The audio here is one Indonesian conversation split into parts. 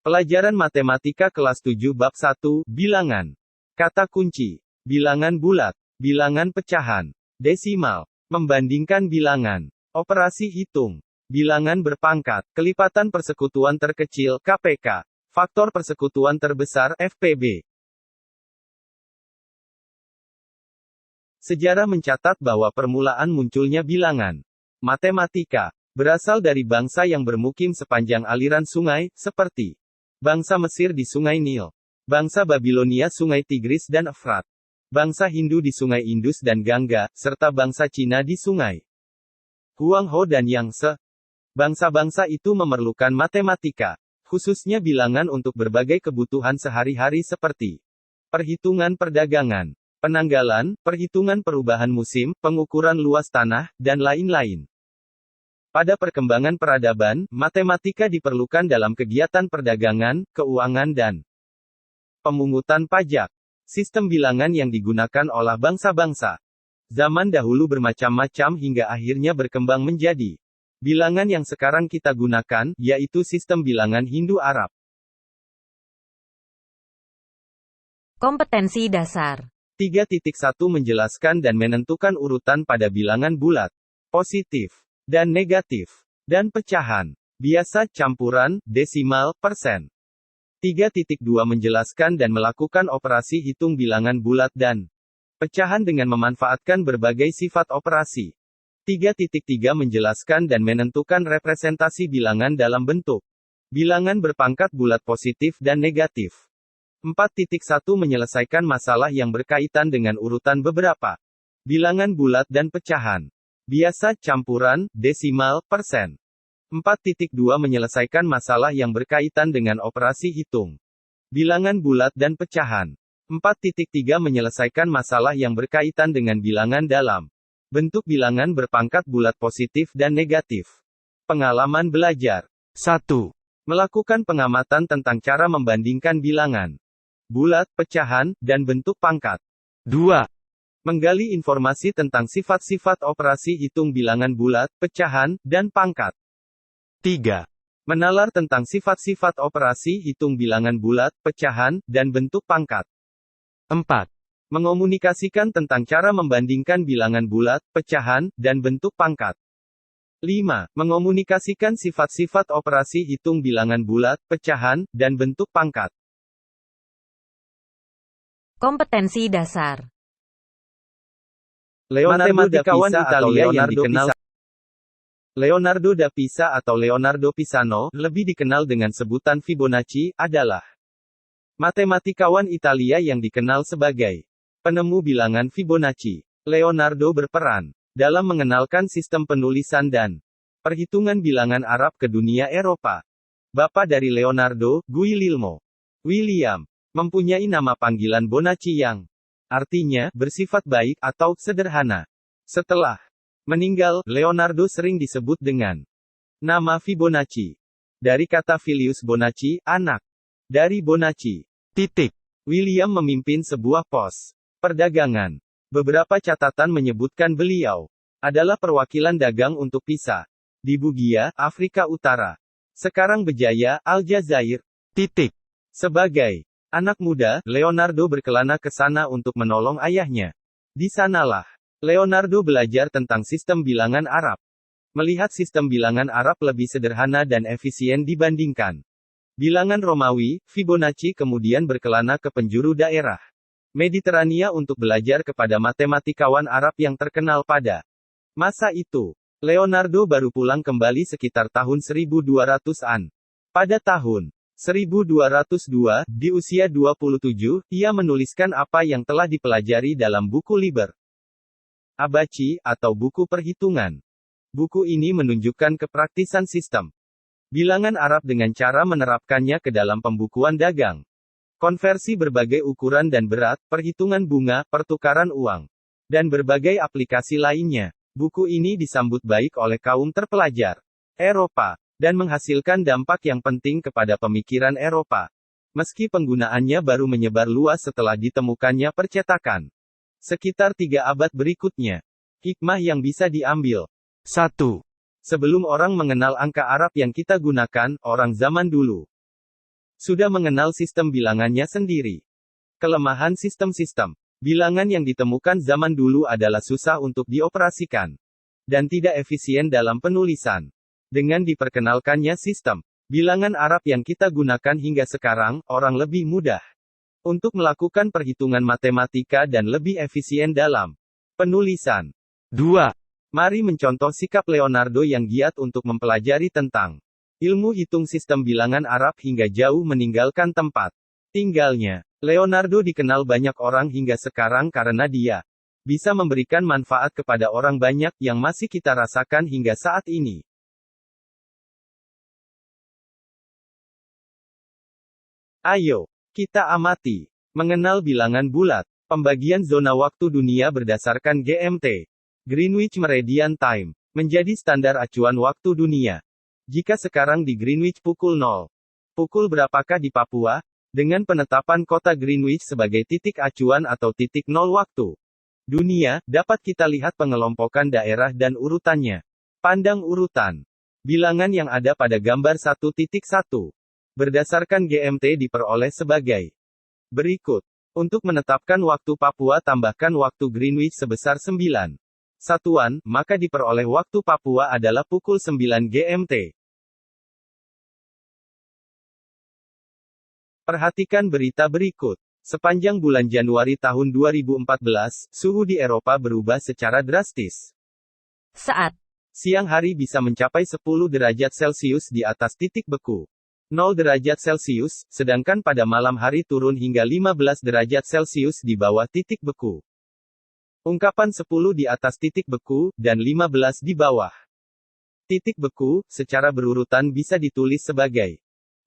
Pelajaran Matematika kelas 7 bab 1, Bilangan. Kata kunci. Bilangan bulat. Bilangan pecahan. Desimal. Membandingkan bilangan. Operasi hitung. Bilangan berpangkat. Kelipatan persekutuan terkecil, KPK. Faktor persekutuan terbesar, FPB. Sejarah mencatat bahwa permulaan munculnya bilangan matematika berasal dari bangsa yang bermukim sepanjang aliran sungai, seperti bangsa Mesir di Sungai Nil, bangsa Babilonia Sungai Tigris dan Efrat, bangsa Hindu di Sungai Indus dan Gangga, serta bangsa Cina di Sungai Huanghe dan Yangtze. Bangsa-bangsa itu memerlukan matematika, khususnya bilangan untuk berbagai kebutuhan sehari-hari seperti perhitungan perdagangan, penanggalan, perhitungan perubahan musim, pengukuran luas tanah, dan lain-lain. Pada perkembangan peradaban, matematika diperlukan dalam kegiatan perdagangan, keuangan dan pemungutan pajak. Sistem bilangan yang digunakan oleh bangsa-bangsa zaman dahulu bermacam-macam hingga akhirnya berkembang menjadi bilangan yang sekarang kita gunakan, yaitu sistem bilangan Hindu-Arab. Kompetensi dasar 3.1 menjelaskan dan menentukan urutan pada bilangan bulat, positif, dan negatif, dan pecahan, biasa, campuran, desimal, persen. 3.2 menjelaskan dan melakukan operasi hitung bilangan bulat dan pecahan dengan memanfaatkan berbagai sifat operasi. 3.3 menjelaskan dan menentukan representasi bilangan dalam bentuk bilangan berpangkat bulat positif dan negatif. 4.1 menyelesaikan masalah yang berkaitan dengan urutan beberapa bilangan bulat dan pecahan, biasa, campuran, desimal, persen. 4.2 menyelesaikan masalah yang berkaitan dengan operasi hitung bilangan bulat dan pecahan. 4.3 menyelesaikan masalah yang berkaitan dengan bilangan dalam bentuk bilangan berpangkat bulat positif dan negatif. Pengalaman belajar 1. Melakukan pengamatan tentang cara membandingkan bilangan bulat, pecahan, dan bentuk pangkat. 2. Menggali informasi tentang sifat-sifat operasi hitung bilangan bulat, pecahan, dan pangkat. 3. Menalar tentang sifat-sifat operasi hitung bilangan bulat, pecahan, dan bentuk pangkat. 4. Mengomunikasikan tentang cara membandingkan bilangan bulat, pecahan, dan bentuk pangkat. 5. Mengomunikasikan sifat-sifat operasi hitung bilangan bulat, pecahan, dan bentuk pangkat. Kompetensi dasar Leonardo da Pisa atau Leonardo da Pisa atau Leonardo Pisano, lebih dikenal dengan sebutan Fibonacci, adalah matematikawan Italia yang dikenal sebagai penemu bilangan Fibonacci. Leonardo berperan dalam mengenalkan sistem penulisan dan perhitungan bilangan Arab ke dunia Eropa. Bapa dari Leonardo, Guglielmo William, mempunyai nama panggilan Bonacci yang artinya bersifat baik atau sederhana. Setelah meninggal, Leonardo sering disebut dengan nama Fibonacci. Dari kata Filius Bonacci, anak dari Bonacci. William memimpin sebuah pos perdagangan. Beberapa catatan menyebutkan beliau adalah perwakilan dagang untuk Pisa di Bugia, Afrika Utara. Sekarang berjaya, Aljazair. Sebagai anak muda, Leonardo berkelana ke sana untuk menolong ayahnya. Di sanalah Leonardo belajar tentang sistem bilangan Arab. Melihat sistem bilangan Arab lebih sederhana dan efisien dibandingkan bilangan Romawi, Fibonacci kemudian berkelana ke penjuru daerah Mediterania untuk belajar kepada matematikawan Arab yang terkenal pada masa itu. Leonardo baru pulang kembali sekitar tahun 1200-an. Pada tahun 1202, di usia 27, ia menuliskan apa yang telah dipelajari dalam buku Liber Abaci, atau buku perhitungan. Buku ini menunjukkan kepraktisan sistem bilangan Arab dengan cara menerapkannya ke dalam pembukuan dagang, konversi berbagai ukuran dan berat, perhitungan bunga, pertukaran uang, dan berbagai aplikasi lainnya. Buku ini disambut baik oleh kaum terpelajar Eropa dan menghasilkan dampak yang penting kepada pemikiran Eropa. Meski penggunaannya baru menyebar luas setelah ditemukannya percetakan sekitar 3 abad berikutnya. Hikmah yang bisa diambil. 1. Sebelum orang mengenal angka Arab yang kita gunakan, orang zaman dulu sudah mengenal sistem bilangannya sendiri. Kelemahan sistem-sistem bilangan yang ditemukan zaman dulu adalah susah untuk dioperasikan dan tidak efisien dalam penulisan. Dengan diperkenalkannya sistem bilangan Arab yang kita gunakan hingga sekarang, orang lebih mudah untuk melakukan perhitungan matematika dan lebih efisien dalam penulisan. 2. Mari mencontoh sikap Leonardo yang giat untuk mempelajari tentang ilmu hitung sistem bilangan Arab hingga jauh meninggalkan tempat tinggalnya. Leonardo dikenal banyak orang hingga sekarang karena dia bisa memberikan manfaat kepada orang banyak yang masih kita rasakan hingga saat ini. Ayo, kita amati. Mengenal bilangan bulat. Pembagian zona waktu dunia berdasarkan GMT, Greenwich Meridian Time, menjadi standar acuan waktu dunia. Jika sekarang di Greenwich pukul 0, pukul berapakah di Papua? Dengan penetapan kota Greenwich sebagai titik acuan atau titik 0 waktu dunia, dapat kita lihat pengelompokan daerah dan urutannya. Pandang urutan bilangan yang ada pada gambar 1.1. Berdasarkan GMT diperoleh sebagai berikut. Untuk menetapkan waktu Papua tambahkan waktu Greenwich sebesar 9 satuan, maka diperoleh waktu Papua adalah pukul 9 GMT. Perhatikan berita berikut. Sepanjang bulan Januari tahun 2014, suhu di Eropa berubah secara drastis. Saat siang hari bisa mencapai 10 derajat Celcius di atas titik beku. 0 derajat Celcius, sedangkan pada malam hari turun hingga 15 derajat Celcius di bawah titik beku. Ungkapan 10 di atas titik beku, dan 15 di bawah titik beku, secara berurutan bisa ditulis sebagai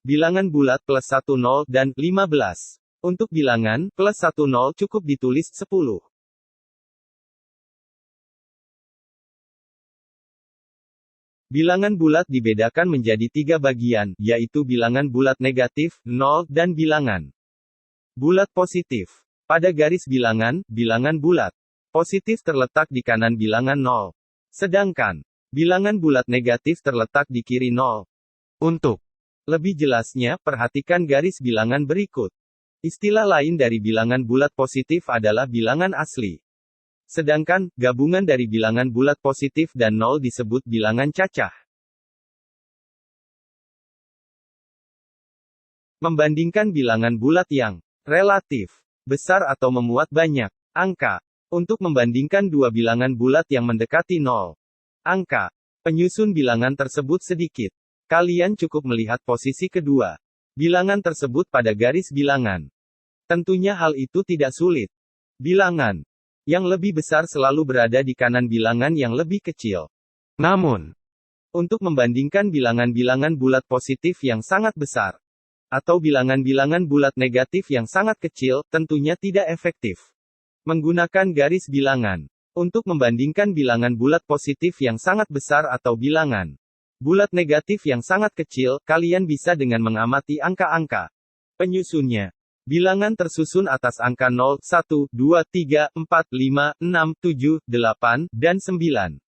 bilangan bulat plus 1 0 dan 15. Untuk bilangan plus 1 0 cukup ditulis 10. Bilangan bulat dibedakan menjadi 3 bagian, yaitu bilangan bulat negatif, 0, dan bilangan bulat positif. Pada garis bilangan bulat positif terletak di kanan bilangan 0. Sedangkan bilangan bulat negatif terletak di kiri 0. Untuk lebih jelasnya, perhatikan garis bilangan berikut. Istilah lain dari bilangan bulat positif adalah bilangan asli. Sedangkan, gabungan dari bilangan bulat positif dan 0 disebut bilangan cacah. Membandingkan bilangan bulat yang relatif besar atau memuat banyak angka. Untuk membandingkan dua bilangan bulat yang mendekati 0 angka, penyusun bilangan tersebut sedikit. Kalian cukup melihat posisi kedua bilangan tersebut pada garis bilangan. Tentunya hal itu tidak sulit. Bilangan yang lebih besar selalu berada di kanan bilangan yang lebih kecil. Namun, untuk membandingkan bilangan-bilangan bulat positif yang sangat besar, atau bilangan-bilangan bulat negatif yang sangat kecil, tentunya tidak efektif. Menggunakan garis bilangan. Untuk membandingkan bilangan bulat positif yang sangat besar atau bilangan bulat negatif yang sangat kecil, kalian bisa dengan mengamati angka-angka penyusunnya. Bilangan tersusun atas angka 0, 1, 2, 3, 4, 5, 6, 7, 8, dan 9.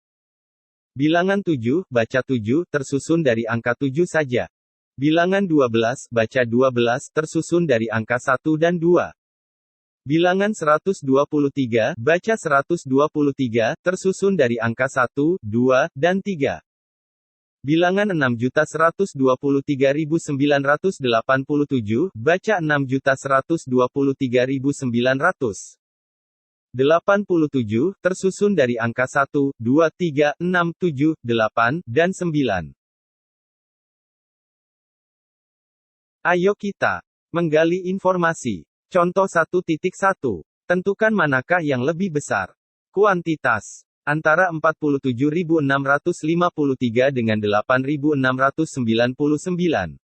Bilangan 7, baca 7, tersusun dari angka 7 saja. Bilangan 12, baca 12, tersusun dari angka 1 dan 2. Bilangan 123, baca 123, tersusun dari angka 1, 2, dan 3. Bilangan 6.123.987, baca 6.123.987, tersusun dari angka 1, 2, 3, 6, 7, 8, dan 9. Ayo kita menggali informasi. Contoh 1.1. Tentukan manakah yang lebih besar. Kuantitas antara 47.653 dengan 8.699.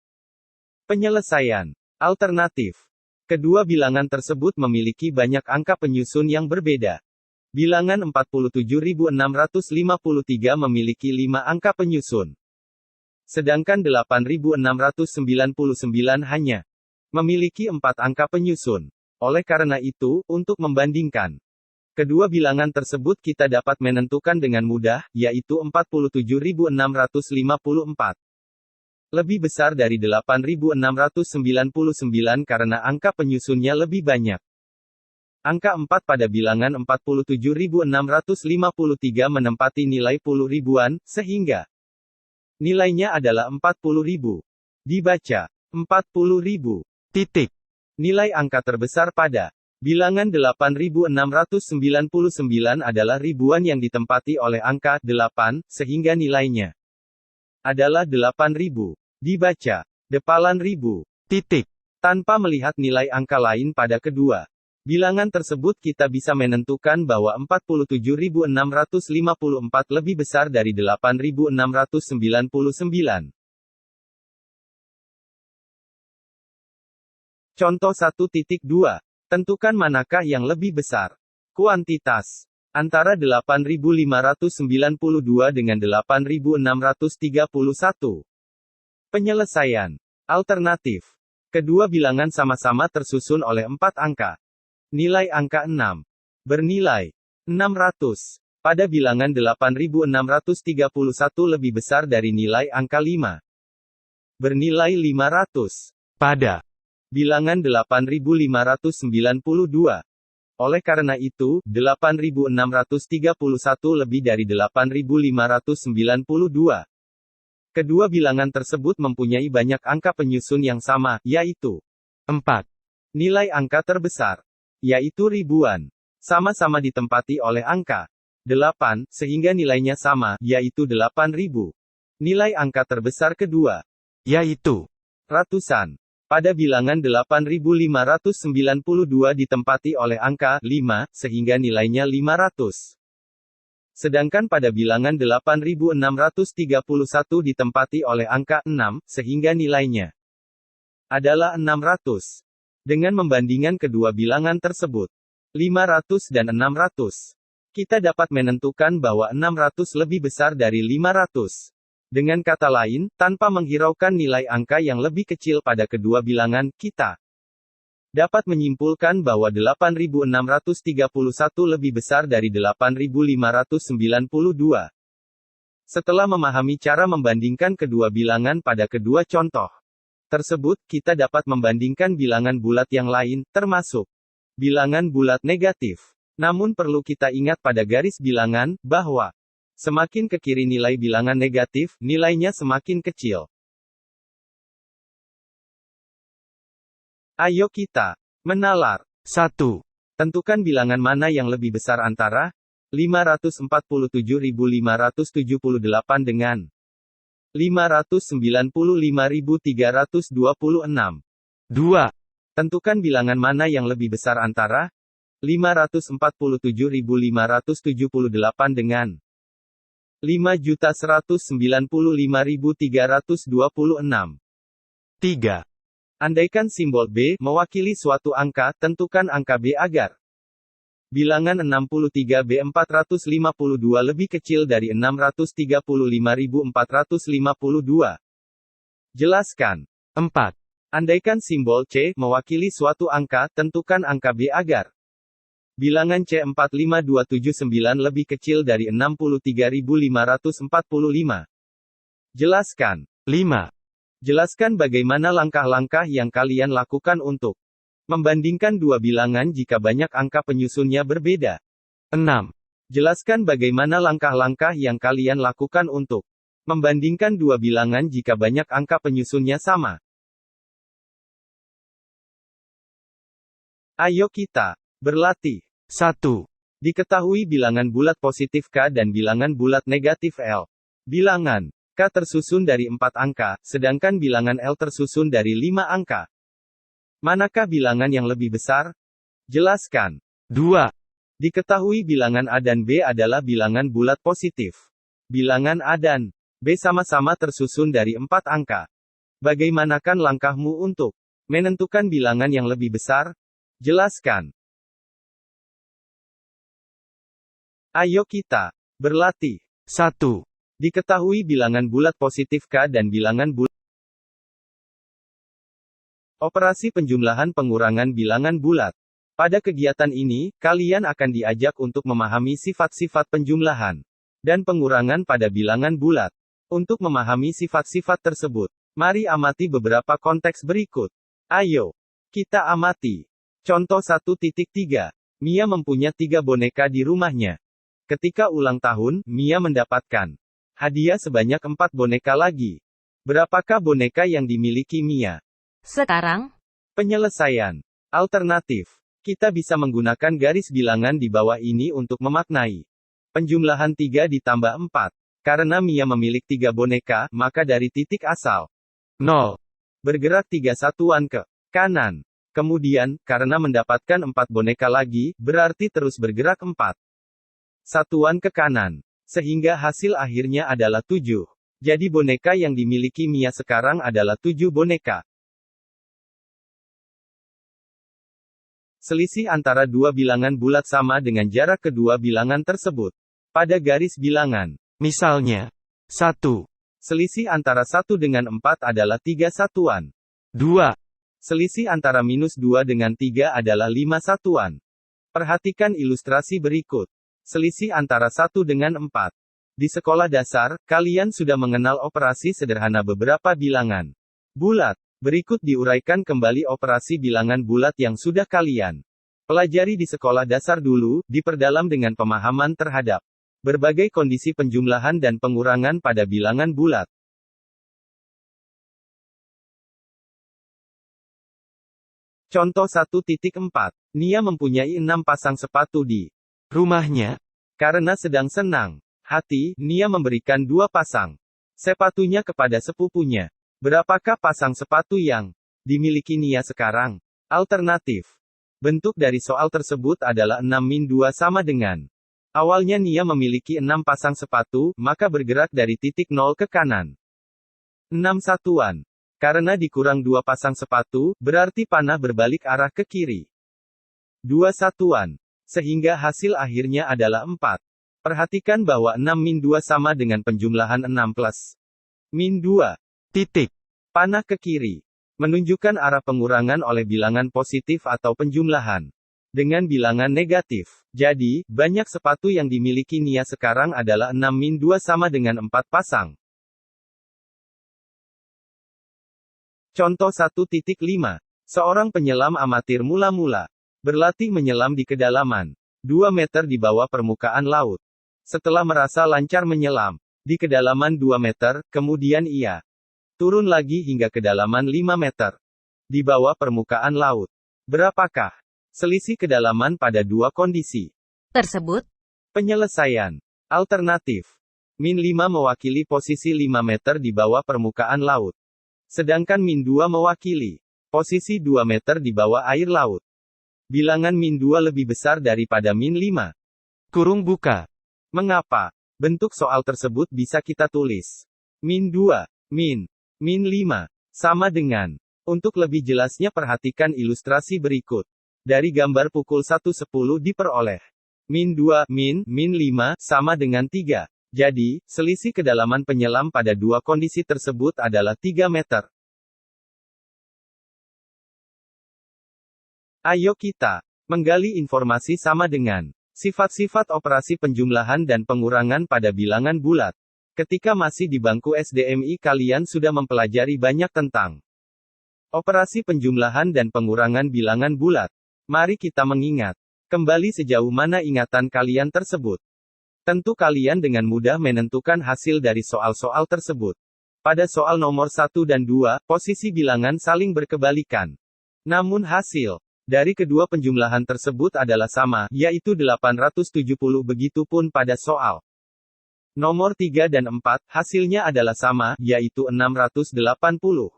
Penyelesaian alternatif. Kedua bilangan tersebut memiliki banyak angka penyusun yang berbeda. Bilangan 47.653 memiliki 5 angka penyusun. Sedangkan 8.699 hanya memiliki 4 angka penyusun. Oleh karena itu, untuk membandingkan kedua bilangan tersebut kita dapat menentukan dengan mudah, yaitu 47.654. Lebih besar dari 8.699 karena angka penyusunnya lebih banyak. Angka 4 pada bilangan 47.653 menempati nilai puluh ribuan, sehingga nilainya adalah 40.000. Dibaca, 40.000. Titik. Nilai angka terbesar pada bilangan 8.699 adalah ribuan yang ditempati oleh angka 8, sehingga nilainya adalah 8.000. Dibaca, depalan ribu. Titik. Tanpa melihat nilai angka lain pada kedua bilangan tersebut, kita bisa menentukan bahwa 47.654 lebih besar dari 8.699. Contoh 1.2. Tentukan manakah yang lebih besar. Kuantitas. Antara 8.592 dengan 8.631. Penyelesaian. Alternatif. Kedua bilangan sama-sama tersusun oleh 4 angka. Nilai angka 6. Bernilai 600. Pada bilangan 8.631 lebih besar dari nilai angka 5. Bernilai 500. Pada bilangan 8.592. Oleh karena itu, 8.631 lebih dari 8.592. Kedua bilangan tersebut mempunyai banyak angka penyusun yang sama, yaitu 4. Nilai angka terbesar, yaitu ribuan, sama-sama ditempati oleh angka 8, sehingga nilainya sama, yaitu 8.000. Nilai angka terbesar kedua, yaitu ratusan. Pada bilangan 8.592 ditempati oleh angka 5, sehingga nilainya 500. Sedangkan pada bilangan 8.631 ditempati oleh angka 6, sehingga nilainya adalah 600. Dengan membandingkan kedua bilangan tersebut, 500 dan 600, kita dapat menentukan bahwa 600 lebih besar dari 500. Dengan kata lain, tanpa menghiraukan nilai angka yang lebih kecil pada kedua bilangan, kita dapat menyimpulkan bahwa 8.631 lebih besar dari 8.592. Setelah memahami cara membandingkan kedua bilangan pada kedua contoh tersebut, kita dapat membandingkan bilangan bulat yang lain, termasuk bilangan bulat negatif. Namun perlu kita ingat pada garis bilangan, bahwa semakin ke kiri nilai bilangan negatif, nilainya semakin kecil. Ayo kita menalar. 1. Tentukan bilangan mana yang lebih besar antara 547.578 dengan 595.326. 2. Tentukan bilangan mana yang lebih besar antara 547.578 dengan 5.195.326. 3. Andaikan simbol B mewakili suatu angka, tentukan angka B agar bilangan 63B452 lebih kecil dari 635.452. Jelaskan. 4. Andaikan simbol C mewakili suatu angka, tentukan angka B agar bilangan C45279 lebih kecil dari 63.545. Jelaskan. 5. Jelaskan bagaimana langkah-langkah yang kalian lakukan untuk membandingkan dua bilangan jika banyak angka penyusunnya berbeda. 6. Jelaskan bagaimana langkah-langkah yang kalian lakukan untuk membandingkan dua bilangan jika banyak angka penyusunnya sama. Ayo kita berlatih. 1. Diketahui bilangan bulat positif K dan bilangan bulat negatif L. Bilangan K tersusun dari 4 angka, sedangkan bilangan L tersusun dari 5 angka. Manakah bilangan yang lebih besar? Jelaskan. 2. Diketahui bilangan A dan B adalah bilangan bulat positif. Bilangan A dan B sama-sama tersusun dari 4 angka. Bagaimanakah langkahmu untuk menentukan bilangan yang lebih besar? Jelaskan. Ayo kita berlatih. 1. Diketahui bilangan bulat positif K dan bilangan bulat. Operasi penjumlahan pengurangan bilangan bulat. Pada kegiatan ini, kalian akan diajak untuk memahami sifat-sifat penjumlahan dan pengurangan pada bilangan bulat. Untuk memahami sifat-sifat tersebut, Mari amati beberapa konteks berikut. Ayo, kita amati. Contoh 1.3. Mia mempunyai 3 boneka di rumahnya. Ketika ulang tahun, Mia mendapatkan hadiah sebanyak 4 boneka lagi. Berapakah boneka yang dimiliki Mia? Sekarang, Penyelesaian. Alternatif. Kita bisa menggunakan garis bilangan di bawah ini untuk memaknai. Penjumlahan 3 ditambah 4. Karena Mia memiliki 3 boneka, maka dari titik asal 0. Bergerak 3 satuan ke kanan. Kemudian, karena mendapatkan 4 boneka lagi, berarti terus bergerak 4 satuan ke kanan. Sehingga hasil akhirnya adalah 7. Jadi boneka yang dimiliki Mia sekarang adalah 7 boneka. Selisih antara dua bilangan bulat sama dengan jarak kedua bilangan tersebut. Pada garis bilangan. Misalnya, 1. Selisih antara 1 dengan 4 adalah 3 satuan. 2. Selisih antara -2 dengan 3 adalah 5 satuan. Perhatikan ilustrasi berikut. Selisih antara 1 dengan 4. Di sekolah dasar, kalian sudah mengenal operasi sederhana beberapa bilangan bulat. Berikut diuraikan kembali operasi bilangan bulat yang sudah kalian pelajari di sekolah dasar dulu, diperdalam dengan pemahaman terhadap berbagai kondisi penjumlahan dan pengurangan pada bilangan bulat. Contoh 1.4. Nia mempunyai 6 pasang sepatu di rumahnya. Karena sedang senang hati, Nia memberikan 2 pasang sepatunya kepada sepupunya. Berapakah pasang sepatu yang dimiliki Nia sekarang? Alternatif. Bentuk dari soal tersebut adalah 6-2 sama dengan. Awalnya Nia memiliki 6 pasang sepatu, maka bergerak dari titik 0 ke kanan 6 satuan. Karena dikurang 2 pasang sepatu, berarti panah berbalik arah ke kiri 2 satuan. Sehingga hasil akhirnya adalah 4. Perhatikan bahwa 6-2 sama dengan penjumlahan 6 plus -2. Titik. Panah ke kiri. Menunjukkan arah pengurangan oleh bilangan positif atau penjumlahan dengan bilangan negatif. Jadi, banyak sepatu yang dimiliki Nia sekarang adalah 6-2 sama dengan 4 pasang. Contoh 1.5. Seorang penyelam amatir mula-mula berlatih menyelam di kedalaman 2 meter di bawah permukaan laut. Setelah merasa lancar menyelam di kedalaman 2 meter, kemudian ia turun lagi hingga kedalaman 5 meter di bawah permukaan laut. Berapakah selisih kedalaman pada dua kondisi tersebut? Penyelesaian. Alternatif. -5 mewakili posisi 5 meter di bawah permukaan laut. Sedangkan -2 mewakili posisi 2 meter di bawah air laut. Bilangan -2 lebih besar daripada -5. Kurung buka. Mengapa? Bentuk soal tersebut bisa kita tulis. -2, -5, sama dengan. Untuk lebih jelasnya perhatikan ilustrasi berikut. Dari gambar pukul 1.10 diperoleh. -2, -5, sama dengan 3. Jadi, selisih kedalaman penyelam pada dua kondisi tersebut adalah 3 meter. Ayo kita menggali informasi sama dengan sifat-sifat operasi penjumlahan dan pengurangan pada bilangan bulat. Ketika masih di bangku SDMI kalian sudah mempelajari banyak tentang operasi penjumlahan dan pengurangan bilangan bulat. Mari kita mengingat kembali sejauh mana ingatan kalian tersebut. Tentu kalian dengan mudah menentukan hasil dari soal-soal tersebut. Pada soal nomor 1 dan 2, posisi bilangan saling berkebalikan. Namun hasil dari kedua penjumlahan tersebut adalah sama, yaitu 870. Begitupun pada soal nomor 3 dan 4, hasilnya adalah sama, yaitu 680.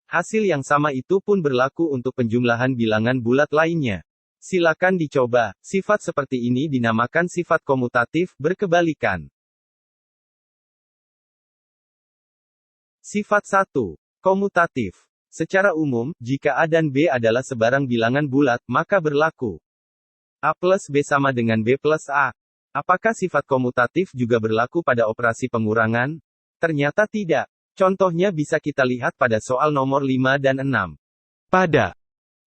Hasil yang sama itu pun berlaku untuk penjumlahan bilangan bulat lainnya. Silakan dicoba. Sifat seperti ini dinamakan sifat komutatif, berkebalikan. Sifat 1. Komutatif. Secara umum, jika A dan B adalah sebarang bilangan bulat, maka berlaku A plus B sama dengan B plus A. Apakah sifat komutatif juga berlaku pada operasi pengurangan? Ternyata tidak. Contohnya bisa kita lihat pada soal nomor 5 dan 6. Pada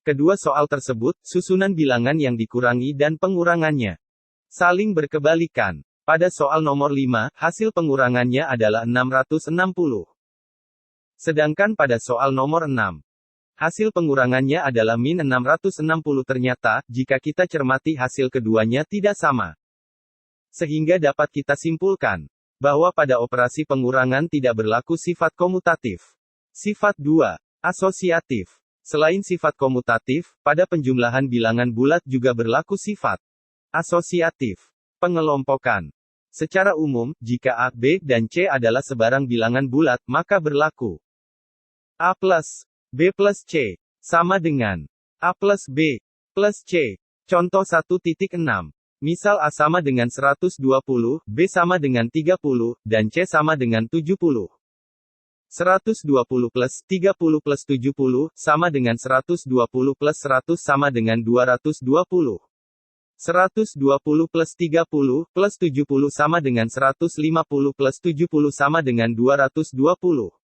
kedua soal tersebut, susunan bilangan yang dikurangi dan pengurangannya saling berkebalikan. Pada soal nomor 5, hasil pengurangannya adalah 660. Sedangkan pada soal nomor 6, hasil pengurangannya adalah min 660 ternyata, jika kita cermati hasil keduanya tidak sama. Sehingga dapat kita simpulkan, bahwa pada operasi pengurangan tidak berlaku sifat komutatif. Sifat 2. Asosiatif. Selain sifat komutatif, pada penjumlahan bilangan bulat juga berlaku sifat asosiatif. Pengelompokan. Secara umum, jika A, B, dan C adalah sebarang bilangan bulat, maka berlaku A plus B plus C sama dengan A plus B plus C. Contoh 1.6. Misal A sama dengan 120, B sama dengan 30, dan C sama dengan 70. 120 plus 30 plus 70, sama dengan 120 plus 100 sama dengan 220. 120 plus 30, plus 70 sama dengan 150 plus 70 sama dengan 220.